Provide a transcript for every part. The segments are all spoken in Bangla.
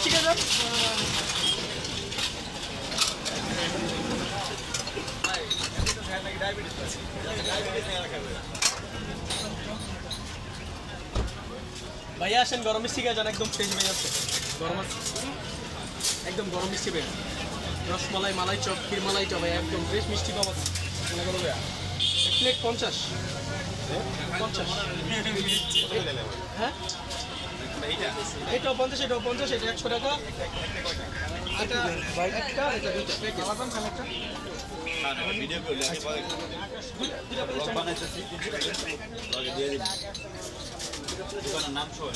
শিখে যান। ভাইয়া আসেন, গরম মিষ্টি খেয়ে যান, একদম ফ্রেশ হয়ে যাচ্ছে। গরম আছে, একদম গরম মিষ্টি পেয়ে, রসমালাই, মালাই চপ, ক্ষীরমালাই চপ, একদম ফ্রেশ মিষ্টি পাওয়া মনে করো ভাইয়া। এক প্লেট 50। 50 হ্যাঁ, এটাও 50, এটাও 50, এটা 100 টাকা। এটা একটা, এটা দুইটা প্যাকেট। আলাদা খান একটা। ভিডিও করলে আমি দুইটা প্যাকেট বানাইতেছি, লগে দিয়ে দিই। দোকানের নাম শোন।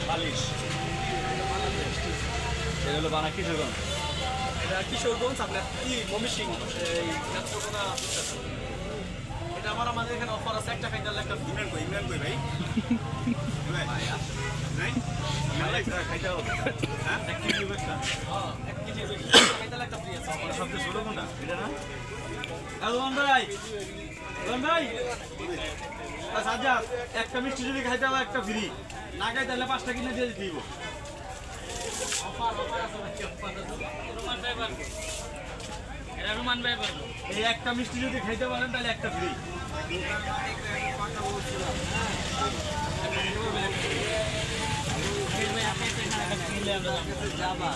বালিশ এটা হলো বানা কিশোরগঞ্জ, এটা কিশোরগঞ্জ আপনার কি ময়মনসিংহ, এই নেত্রকোনা। এটা আমাদের এখানে অফার আছে, একটা খাইতে একটা ইমরান কই ভাই খাইতে হবে। হ্যাঁ, 1 কেজি একটা, হ্যাঁ 1 কেজি খাইতে একটা ফ্রি আছে। সবচেয়ে ছোট কোনটা এটা না? রোমান ভাই, সাজ্জাদ, একটা মিষ্টি যদি খাইতে হবে একটা ফ্রি, না খাইতে হলে 5টা কিনে দিয়ে দিব। রোমান ভাই পারবো, এই একটা মিষ্টি যদি খাইতে পারেন তাহলে একটা ফ্রি। যাবা